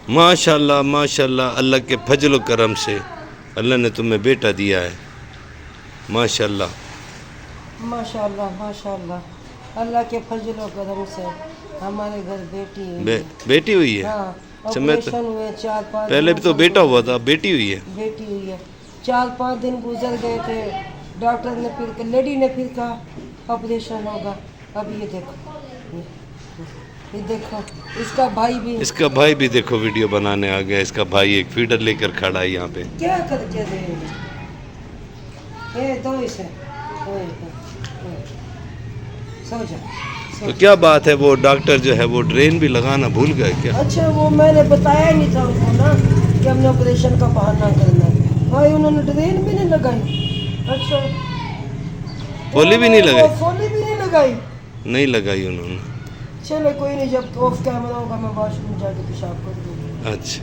माशाल्लाह माशाल्लाह, अल्लाह के फजल करम से अल्लाह ने तुम्हें बेटा दिया है। माशाल्लाह माशाल्लाह माशाल्लाह, अल्लाह के फजल करम से हमारे घर बेटी हुई है। बेटी हुई है। हाँ, अच्छा, मैं तो ऑपरेशन हुए 4-5 पहले दिनों भी तो पर बेटा हुआ गुजर था, बेटी हुई है। गई। बेटी हुई है, 4-5 दिन गुजर गए थे। डॉक्टर ने फिर लेडी ने फिर कहा ऑपरेशन होगा। अब ये देखो, ये देखो, इसका भाई भी इसका भाई भी देखो वीडियो बनाने आ गया। इसका भाई एक फीडर लेकर खड़ा है यहाँ पे। क्या करके देंगे। ये दो इसे, सो जा। तो क्या बात है, वो डॉक्टर जो है वो ड्रेन भी लगाना भूल गए क्या? अच्छा, वो मैंने बताया नहीं था उनको ना कि हमने ऑपरेशन का बहाना करना है। भाई उन्होंने ड्रेन भी नहीं लगाई। अच्छा, फोली भी नहीं उन्होंने वो लगाई? फोली भी नहीं लगाई। नहीं लगाई उन्होंने। चलो कोई नहीं, जब ऑफ कैमरा होगा मैं वॉशरूम जाके पेशाब कर दूंगी। अच्छा,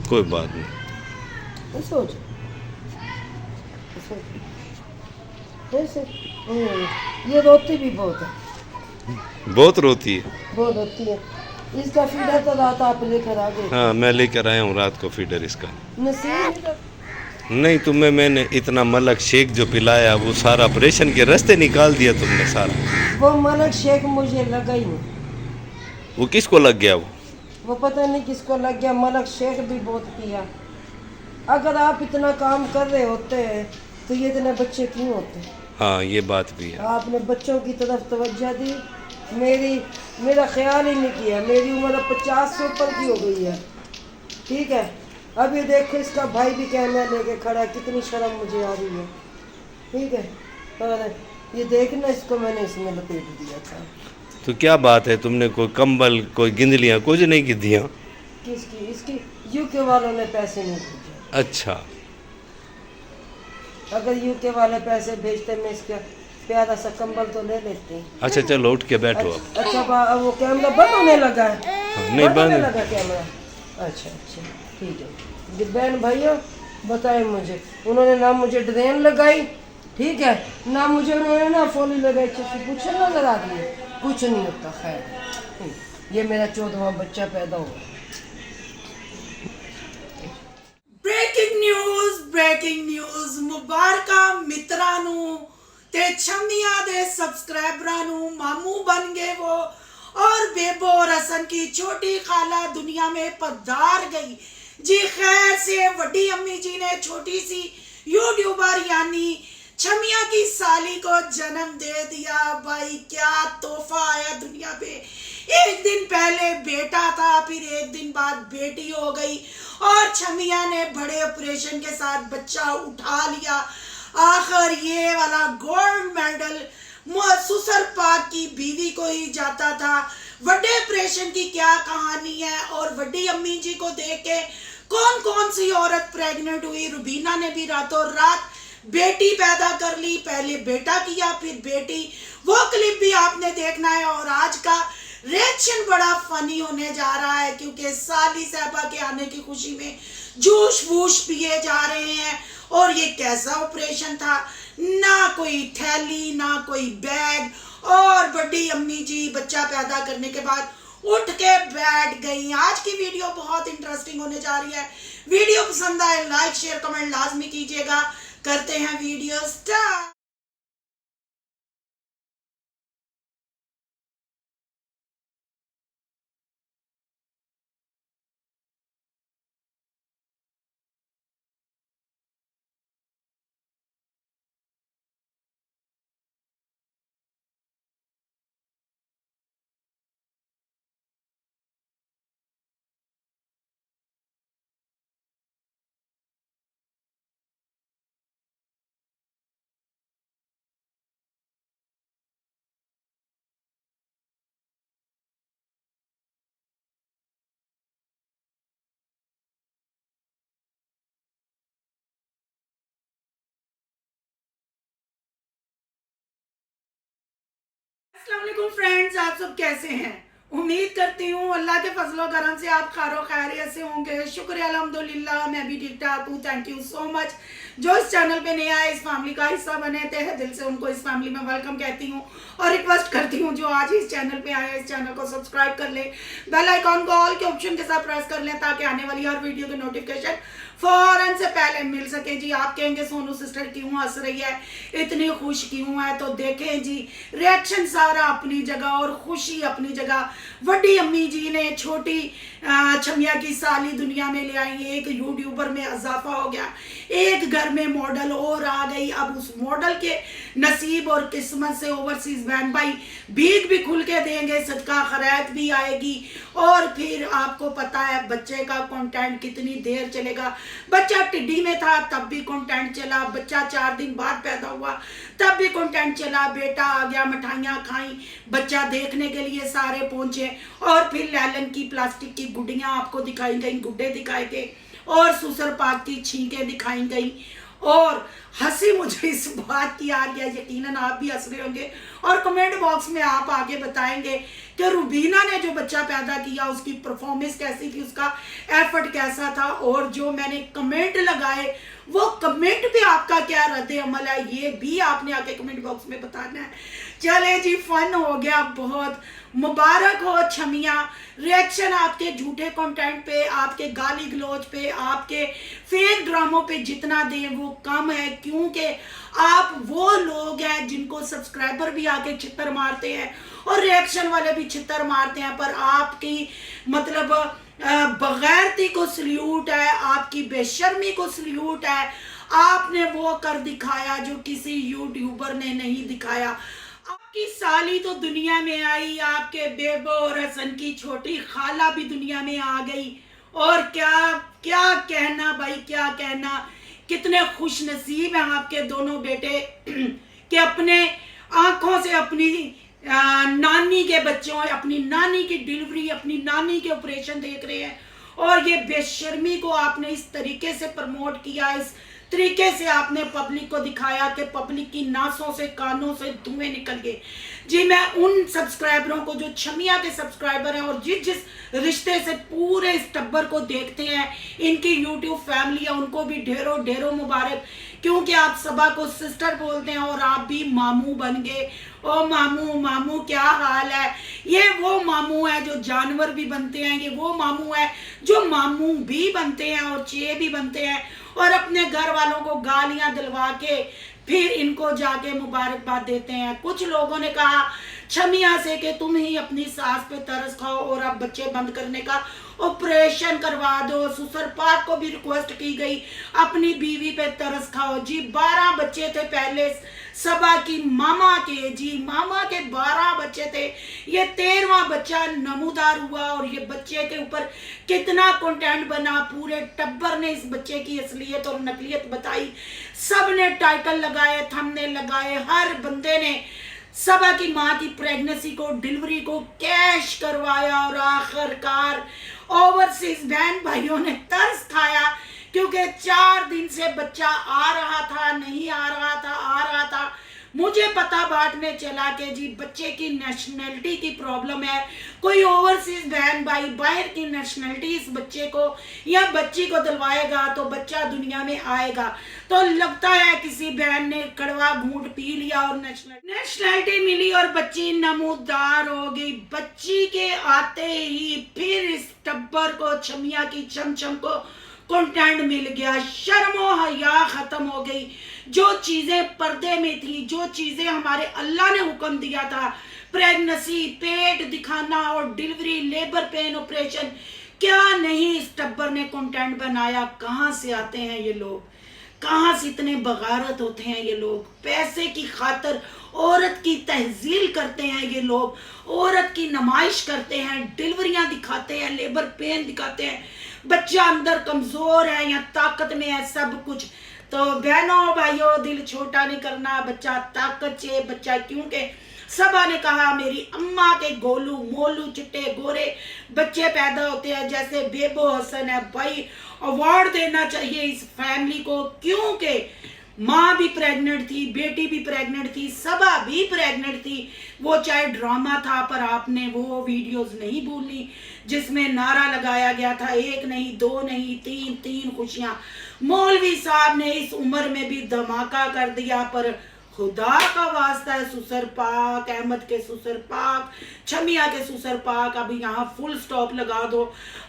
कोई बात नहीं। सोच ऐसे। ये रोती भी बहुत है, बहुत रोती है। बहुत रोती है। इसका फीडर तो रात आप लेकर आ गए। हाँ, मैं लेकर आया हूँ रात को फीडर इसका। नसीब नहीं, तुम्हें मैंने इतना मलक शेक जो पिलाया वो सारा ऑपरेशन के रास्ते निकाल दिया तुमने सारा। वो मलक शेख मुझे लगा ही नहीं। वो किसको लग गया वो? वो पता नहीं किसको लग गया। मलक शेख भी बहुत पिया। अगर आप इतना काम कर रहे होते तो ये इतने बच्चे क्यों होते। हाँ, ये बात भी है। आपने बच्चों की तरफ तवज्जो दी। मेरा ख्याल ही नहीं किया। मेरी उम्र अब 50 से ऊपर की हो गई है। ठीक है, अब ये देखो, इसका भाई भी कैमरा लेके खड़ा है। कितनी शर्म मुझे आ रही है। ठीक है, और ये देखना, इसको मैंने इसमें लपेट दिया था। तो क्या बात है, तुमने कोई कंबल कोई गिंदलियाँ कुछ नहीं की दिया? किसकी? इसकी यूके वालों ने पैसे नहीं भेजे। अच्छा। अगर यूके वाले पैसे भेजते मैं इसका प्यारा सा कंबल तो ले लेते। अच्छा, चलो उठ के बैठो अब। अच्छा, अब वो कैमरा बंद होने लगा है। हाँ, नहीं बंद होने बंद। लगा कैमरा। अच्छा अच्छा, ठीक है। बहन भाइयों, बताए मुझे, उन्होंने ना मुझे ड्रेन लगाई, ठीक है, ना मुझे उन्होंने ना फोली लगाई। कुछ नजर आ रही है, कुछ नहीं होता। खैर, ये मेरा 14वां बच्चा पैदा हुआ। ब्रेकिंग न्यूज़ मुबारका मित्रानू ते छमिया दे सब्सक्राइबरानू मामू बन गए वो, और बेबो और हसन की छोटी खाला दुनिया में पधार गई जी। खैर से वड्डी अम्मी जी ने छोटी सी यूट्यूबर यानी छमिया की साली को जन्म दे दिया। भाई क्या तोहफा आया दुनिया पे। एक दिन पहले बेटा था, फिर एक दिन बाद बेटी हो गई, और छमिया ने बड़े ऑपरेशन के साथ बच्चा उठा लिया। आखिर ये वाला गोल्ड मेडल सुसर पाक की बीवी को ही जाता था। बड़े ऑपरेशन की क्या कहानी है, और वड्डी अम्मी जी को देख के कौन कौन सी औरत प्रेग्नेंट हुई। रुबीना ने भी रातों रात बेटी पैदा कर ली। पहले बेटा किया, फिर बेटी। वो क्लिप भी आपने देखना है। और आज का रिएक्शन बड़ा फनी होने जा रहा है, क्योंकि साली साहबा के आने की खुशी में जूस वूस पिए जा रहे हैं। और ये कैसा ऑपरेशन था, ना कोई थैली ना कोई बैग, और बड़ी अम्मी जी बच्चा पैदा करने के बाद उठ के बैठ गई। आज की वीडियो बहुत इंटरेस्टिंग होने जा रही है। वीडियो पसंद आए लाइक शेयर कमेंट लाजमी कीजिएगा। करते हैं वीडियो स्टार्ट। अस्सलाम वालेकुम फ्रेंड्स, आप सब कैसे हैं? उम्मीद करती हूँ अल्लाह के फजलो करम से आप खारो खैरियत से होंगे। शुक्र अल्हम्दुलिल्लाह, मैं भी ठीक ठाक हूँ। Thank you so much. जो इस चैनल पे नया है, इस फैमिली का हिस्सा बने थे, दिल से उनको इस फैमिली में वेलकम कहती हूँ और रिक्वेस्ट करती हूँ जो आज इस चैनल पे आए, इस चैनल को सब्सक्राइब कर ले, बेल आइकॉन को ऑल के ऑप्शन के साथ प्रेस कर लें ताकि आने वाली हर वीडियो की नोटिफिकेशन फौरन से पहले मिल सके। जी आप कहेंगे सोनू सिस्टर क्यों हंस रही है, इतनी खुश क्यों है, तो देखें जी रिएक्शन सारा अपनी जगह और खुशी अपनी जगह। बड़ी अम्मी जी ने छोटी छमिया की साली दुनिया में ले आई, एक यूट्यूबर में इजाफा हो गया, एक घर में मॉडल और आ गई। अब उस मॉडल के नसीब और किस्मत से ओवरसीज बहन भाई भीख भी खुल के देंगे, सदका खैरात भी आएगी। और फिर आपको पता है बच्चे का कंटेंट कितनी देर चलेगा। बच्चा टिड्डी में था तब भी कंटेंट चला, बच्चा 4 दिन बाद पैदा हुआ तब भी कंटेंट चला, बेटा आ गया, मिठाइयाँ खाई, बच्चा देखने के लिए सारे पहुंचे। और फिर लैलन की प्लास्टिक की गुड्डियाँ आपको दिखाई गई, गुड्डे दिखाए गए और सुसर पाक की छींकें दिखाई गई। और हंसी मुझे इस बात की आ रही है, यकीनन आप भी हंस रहे होंगे और कमेंट बॉक्स में आप आगे बताएंगे कि रुबीना ने जो बच्चा पैदा किया उसकी परफॉर्मेंस कैसी थी, उसका एफर्ट कैसा था। और जो मैंने कमेंट लगाए वो कमेंट पे आपका क्या रद्द अमल है, ये भी आपने आके कमेंट बॉक्स में बताना है। चले जी, फन हो गया बहुत, मुबारक हो छमिया। रिएक्शन आपके झूठे कंटेंट पे, आपके गाली गलौज पे, आपके फेक ड्रामों पे जितना दें वो कम है, क्योंकि आप वो लोग हैं जिनको सब्सक्राइबर भी आके छितर मारते हैं और रिएक्शन वाले भी छितर मारते हैं। पर आपकी मतलब बगैरती को सल्यूट है, आपकी बेशर्मी को सल्यूट है। आपने वो कर दिखाया जो किसी यूट्यूबर ने नहीं दिखाया। आपकी साली तो दुनिया में आई, आपके बेबो और हसन की छोटी खाला भी दुनिया में आ गई। और क्या क्या कहना भाई, क्या कहना, कितने खुश नसीब हैं आपके दोनों बेटे कि अपने आंखों से अपनी नानी के बच्चों, अपनी नानी की डिलीवरी, अपनी नानी के ऑपरेशन देख रहे हैं। और ये बेशर्मी को आपने इस तरीके से प्रमोट किया, इस तरीके से आपने पब्लिक को दिखाया कि पब्लिक की नासों से कानों से धुएं निकल गए। जी मैं उन सब्सक्राइबरों को जो छमिया के सब्सक्राइबर हैं और जिस रिश्ते से पूरे इस टब्बर को देखते हैं, इनकी यूट्यूब फैमिली है, उनको भी ढेरों ढेरों मुबारक, क्योंकि आप सबा को सिस्टर बोलते हैं और आप भी मामू बन गए। ओ मामू, मामू क्या हाल है। ये वो मामू है जो जानवर भी बनते हैं, ये वो मामू है जो मामू भी बनते हैं और चे भी बनते हैं और अपने घर वालों को गालियां दिलवा के फिर इनको जाके मुबारकबाद देते हैं। कुछ लोगों ने कहा छमिया से कि तुम ही अपनी सास पे तरस खाओ और अब बच्चे बंद करने का ऑपरेशन करवा दो। सुसर पाक को भी रिक्वेस्ट की गई अपनी बीवी पे तरस खाओ। जी 12 बच्चे थे पहले सबा की मामा के, जी मामा के 12 बच्चे थे, ये 13वां बच्चा नमूदार हुआ। और ये बच्चे के ऊपर कितना कंटेंट बना, पूरे टब्बर ने इस बच्चे की असलियत और नकलियत बताई, सब ने टाइटल लगाए, थंबनेल लगाए, हर बंदे ने सबा की माँ की प्रेगनेंसी को, डिलीवरी को कैश करवाया। और आखिरकार ओवरसीज बहन भाइयों ने तरस खाया, क्योंकि 4 दिन से बच्चा आ रहा था, नहीं आ रहा था, आ रहा था। मुझे पता बाद में चला कि जी बच्चे की नेशनलिटी की प्रॉब्लम है। कोई ओवरसीज बहन भाई बाहर की नेशनलिटी इस बच्चे को या बच्ची को दिलवाएगा तो बच्चा दुनिया में आएगा। तो लगता है किसी बहन ने कड़वा घूंट पी लिया और नेशनलिटी मिली और बच्ची नमूदार हो गई। बच्ची के आते ही फिर इस टब्बर को, छमिया की चमचम को कंटेंट मिल गया, शर्मो हया खत्म हो गई। जो चीजें पर्दे में थी, जो चीजें हमारे अल्लाह ने हुक्म दिया था, प्रेगनेंसी, पेट दिखाना और डिलीवरी, लेबर पेन ऑपरेशन, क्या नहीं इस टब्बर ने कंटेंट बनाया। कहाँ से आते हैं ये लोग, कहाँ से इतने बगारत होते हैं ये लोग। पैसे की खातिर औरत की तहजील करते हैं ये लोग, औरत की नुमाइश करते हैं, डिलीवरियां दिखाते हैं, लेबर पेन दिखाते हैं, बच्चा अंदर कमजोर है या ताकत में है, सब कुछ। तो बहनों भाइयों, दिल छोटा नहीं करना, बच्चा ताकत से बच्चा, क्योंकि सबा ने कहा मेरी अम्मा के गोलू मोलू चिट्टे गोरे बच्चे पैदा होते हैं जैसे बेबो हसन है। भाई अवार्ड देना चाहिए इस फैमिली को, क्योंकि माँ भी प्रेग्नेंट थी, बेटी भी प्रेग्नेंट थी, सबा भी प्रेग्नेंट थी। वो चाहे ड्रामा था, पर आपने वो वीडियोस नहीं भूली जिसमें नारा लगाया गया था, 1 नहीं 2 नहीं 3 खुशियां। मौलवी साहब ने इस उम्र में भी धमाका कर दिया, पर खुदा का वास्ता है, सुसर पाक, अहमद के सुसर पाक, छमिया के सुसर पाक, अब यहाँ फुल स्टॉप लगा दो।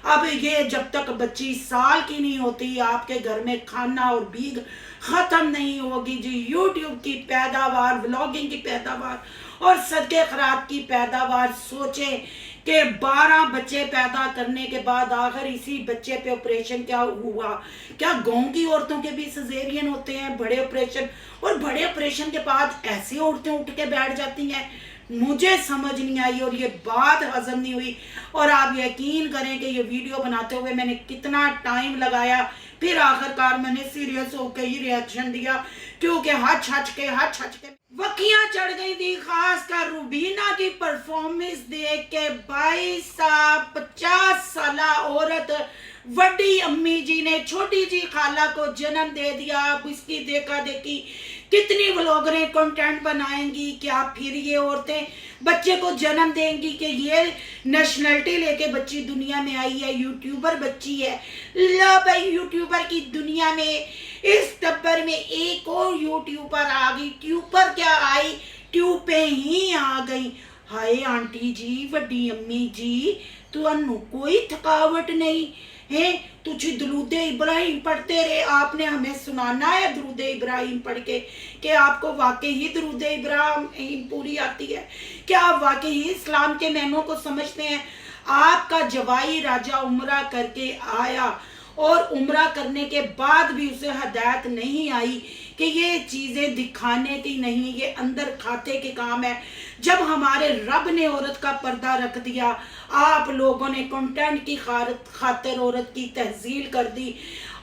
अब ये जब तक बच्ची साल की नहीं होती, आपके घर में खाना और भीख खत्म नहीं होगी जी। यूट्यूब की पैदावार, व्लॉगिंग की पैदावार और सदके खैरात की पैदावार, सोचें कि 12 बच्चे पैदा करने के बाद आखिर इसी बच्चे पे ऑपरेशन क्या हुआ। क्या गांव की औरतों के भी सिजेरियन होते हैं, बड़े ऑपरेशन, और बड़े ऑपरेशन के बाद ऐसी औरतें उठ के बैठ जाती हैं। मुझे समझ नहीं आई और ये बात हजम नहीं हुई। और आप यकीन करें कि ये वीडियो बनाते हुए मैंने कितना टाइम लगाया, फिर आखिरकार मैंने सीरियस होकर ही रिएक्शन दिया, क्योंकि हच हच के वकियां चढ़ गई थी। खासकर रूबीना की परफॉर्मेंस देख के भाई साहब, 50 साल औरत बड़ी अम्मी जी ने छोटी जी खाला को जन्म दे दिया। अब इसकी देखा देखी कितनी व्लॉगरें कंटेंट बनाएंगी, क्या फिर ये औरतें बच्चे को जन्म देंगी कि ये नेशनलिटी लेके बच्ची दुनिया में आई है, यूट्यूबर बच्ची है। लो भाई, यूट्यूबर की दुनिया में इस टब्बर में एक और यूट्यूबर आ गई। ट्यूबर क्या आई, ट्यूब पे ही आ गई। हाय आंटी जी, वड्डी अम्मी जी, तुहानू कोई थकावट नहीं है? तुझ दरूदे इब्राहिम पढ़ते रहे, आपने हमें सुनाना है दरूदे इब्राहिम पढ़ के कि आपको वाकई ही दरूदे इब्राहिम पूरी आती है, क्या आप वाकई ही इस्लाम के मैनों को समझते हैं? आपका जवाई राजा उम्रा करके आया और उम्रा करने के बाद भी उसे हदायत नहीं आई कि ये चीज़ें दिखाने की नहीं, ये अंदर खाते के काम है। जब हमारे रब ने औरत का पर्दा रख दिया, आप लोगों ने कंटेंट की खातिर औरत की तहजील कर दी।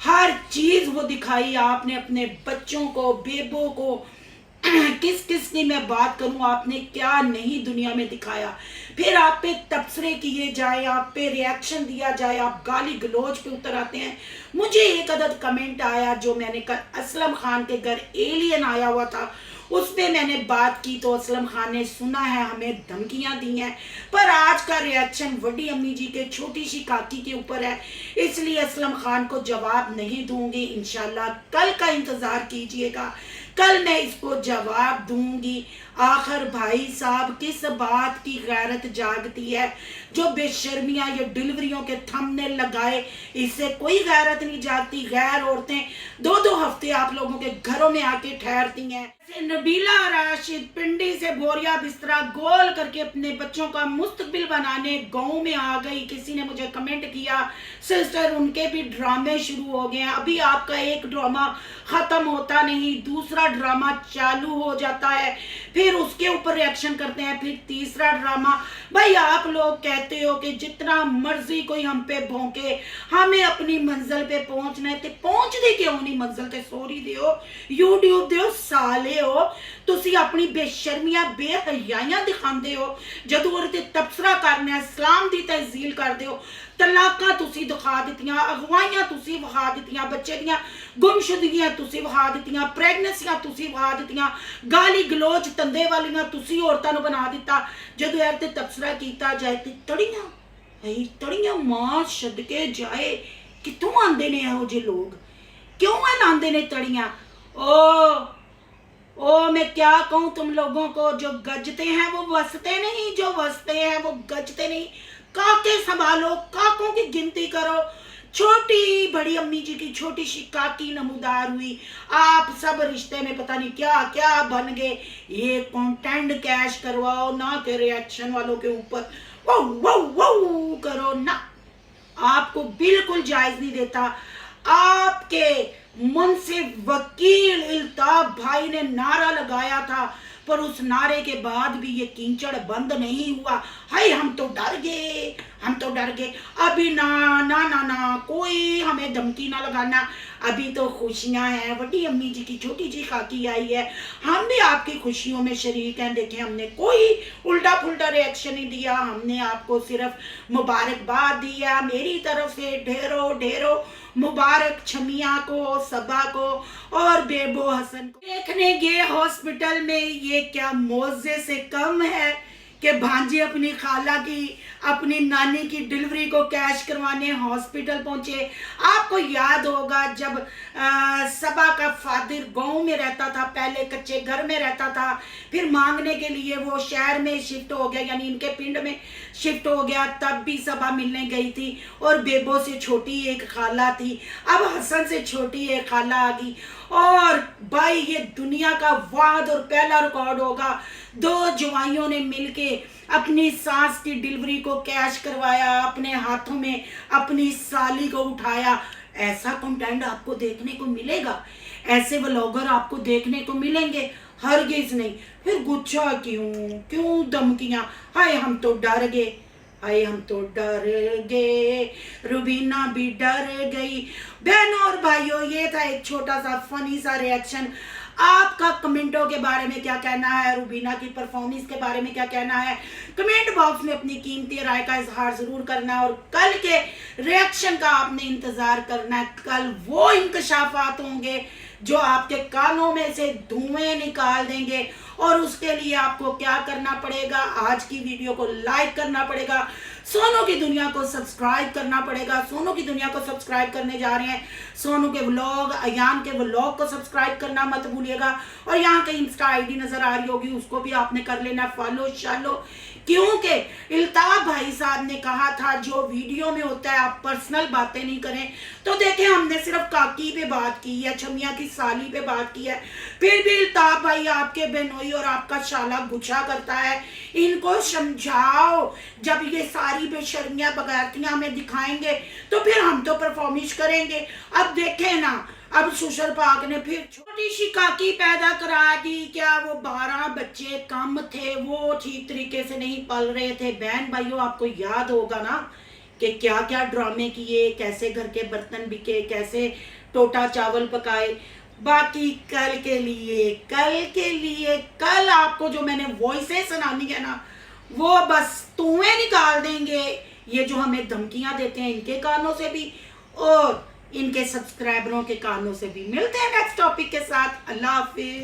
हर चीज़ वो दिखाई आपने, अपने बच्चों को, बेबों को, किस किस की मैं बात करूं, आपने क्या नहीं दुनिया में दिखाया। फिर आप पे तबसरे किए जाए, आप पे रिएक्शन दिया जाए, आप गाली गलोच पे उतर आते हैं। मुझे एक अदद कमेंट आया जो मैंने कल असलम खान के घर एलियन आया हुआ था, उस पर मैंने बात की तो असलम खान ने सुना है, हमें धमकियां दी हैं। पर आज का रिएक्शन वड्डी अम्मी जी के छोटी सी काकी के ऊपर है, इसलिए असलम खान को जवाब नहीं दूंगी। इंशाल्लाह कल का इंतज़ार कीजिएगा, कल मैं इसको जवाब दूंगी। आखिर भाई साहब किस बात की गैरत जागती है? जो बेशर्मियाँ ये डिलीवरियों के थंबनेल लगाए, इससे कोई गैरत नहीं जागती। गैर औरतें 2-2 हफ्ते आप लोगों के घरों में आके ठहरती हैं। नबीला राशिद पिंडी से बोरिया बिस्तरा गोल करके अपने बच्चों का मुस्तकबिल बनाने गाँव में आ गई। किसी ने मुझे कमेंट किया, सिस्टर उनके भी ड्रामे शुरू हो गए हैं। अभी आपका एक ड्रामा खत्म होता नहीं, दूसरा ड्रामा चालू हो जाता है, फिर उसके ऊपर रिएक्शन करते हैं, फिर तीसरा ड्रामा। भाई आप लोग कहते हो कि जितना मर्जी कोई हम पे भौंके, हमें अपनी मंजिल पे पहुंचना है, तो पहुंच दे क्यों नहीं मंजिल ते? सॉरी दियो, यूट्यूब दियो, साले हो तुसी अपनी बेशर्मियां बेहयाइयां दिखांदे हो। जदों औरत तबसरा करना, इस्लाम दी तहजील करदे हो, तलाकां तुसी दिखा दित्तियां, अगवाइयां तुसी विखा दित्तियां, बच्चे दियां गुमशुदगियां तुसी विखा दित्तियां, प्रेगनेंसियां तुसी विखा दित्तियां, गाली गलोच तंदे वालियां तुसी औरतां नूं बना दित्ता। जदों ऐ ते तबसरा कीता जाए ते तड़ियां मां छड्के जाए। कित्थों आंदे ने इहो जे लोग, क्यों लांदे ने तड़ियां? ओ मैं क्या कहूँ तुम लोगों को, जो गजते हैं वो वसते नहीं, जो वसते हैं वो गजते नहीं। काके संभालो, काकों की गिनती करो। छोटी बड़ी अम्मी जी की छोटी सी काकी नमूदार हुई, आप सब रिश्ते में पता नहीं क्या क्या बन गए। ये कंटेंट कैश करवाओ ना कि रिएक्शन वालों के ऊपर वो वो वो करो ना, आपको बिल्कुल जायज नहीं देता। आपके मुंसिफ वकील इल्ताफ भाई ने नारा लगाया था, पर उस नारे के बाद भी ये कीचड़ बंद नहीं हुआ। हाय हम तो डर गए, हम तो डर गए। अभी ना ना ना ना कोई हमें धमकी ना लगाना, अभी तो खुशियां हैं, बड़ी अम्मी जी की छोटी जी खाकी आई है, हम भी आपकी खुशियों में शरीक हैं। देखें, हमने कोई उल्टा पुल्टा रिएक्शन नहीं दिया, हमने आपको सिर्फ मुबारकबाद दिया। मेरी तरफ से ढेरों ढेरों मुबारक छमिया को, सबा को और बेबो हसन को। देखने गए हॉस्पिटल में, ये क्या मौजे से कम है कि भांजे अपनी खाला की, अपनी नानी की डिलीवरी को कैश करवाने हॉस्पिटल पहुंचे। आपको याद होगा जब सबा का फादर गांव में रहता था, पहले कच्चे घर में रहता था, फिर मांगने के लिए वो शहर में शिफ्ट हो गया, यानी इनके पिंड में शिफ्ट हो गया, तब भी सबा मिलने गई थी। और बेबो से छोटी एक खाला थी, अब हसन से छोटी एक खाला आ गई। और भाई ये दुनिया का वाद और पहला रिकॉर्ड होगा, 2 जवाइयों ने मिलके अपनी सास की डिलीवरी को कैश करवाया, अपने हाथों में अपनी साली को उठाया। ऐसा कंटेंट आपको देखने को मिलेगा, ऐसे व्लॉगर आपको देखने को मिलेंगे? हरगिज नहीं। फिर गुस्सा क्यों धमकियां? हाय हम तो डर गए, हाय हम तो डर गए, रुबीना भी डर गई। बहनों और भाइयों, ये था एक छोटा सा फनी सा रिएक्शन। आपका कमेंटों के बारे में क्या कहना है, रुबीना की परफॉर्मेंस के बारे में क्या कहना है, कमेंट बॉक्स में अपनी कीमती राय का इजहार जरूर करना है। और कल के रिएक्शन का आपने इंतजार करना है। कल वो इंकशाफात होंगे जो आपके कानों में से धुएं निकाल देंगे। और उसके लिए आपको क्या करना पड़ेगा, आज की वीडियो को लाइक करना पड़ेगा, सोनू की दुनिया को सब्सक्राइब करना पड़ेगा। सोनू की दुनिया को सब्सक्राइब करने जा रहे हैं, सोनू के व्लॉग, अयान के व्लॉग को सब्सक्राइब करना मत भूलिएगा। और यहाँ कहीं इंस्टा आईडी नजर आ रही होगी, उसको भी आपने कर लेना फॉलो शालो, क्योंकि इल्ताफ भाई साहब ने कहा था जो वीडियो में होता है आप पर्सनल बातें नहीं करें। तो देखें, हमने सिर्फ काकी पे बात की है, छमिया की साली पे बात की है, फिर भी इल्ताफ भाई आपके बहनोई और आपका शाला गुस्सा करता है। इनको समझाओ, जब ये सारी बेशर्मियां बगैरतियां हमें दिखाएंगे तो फिर हम तो परफॉर्मेंस करेंगे। अब देखें ना, अब सुशर पाक ने फिर छोटी सी काकी पैदा करा दी। क्या वो 12 बच्चे कम थे, वो ठीक तरीके से नहीं पल रहे थे? बहन भाइयों, आपको याद होगा ना कि क्या क्या ड्रामे किए, कैसे घर के बर्तन बिके, कैसे टोटा चावल पकाए। बाकी कल कल आपको जो मैंने वॉइसेस सुनानी है ना, वो बस धुएं निकाल देंगे। ये जो हमें धमकियां देते हैं, इनके कानों से भी और इनके सब्सक्राइबरों के कानों से भी। मिलते हैं नेक्स्ट टॉपिक के साथ। अल्लाह हाफिज।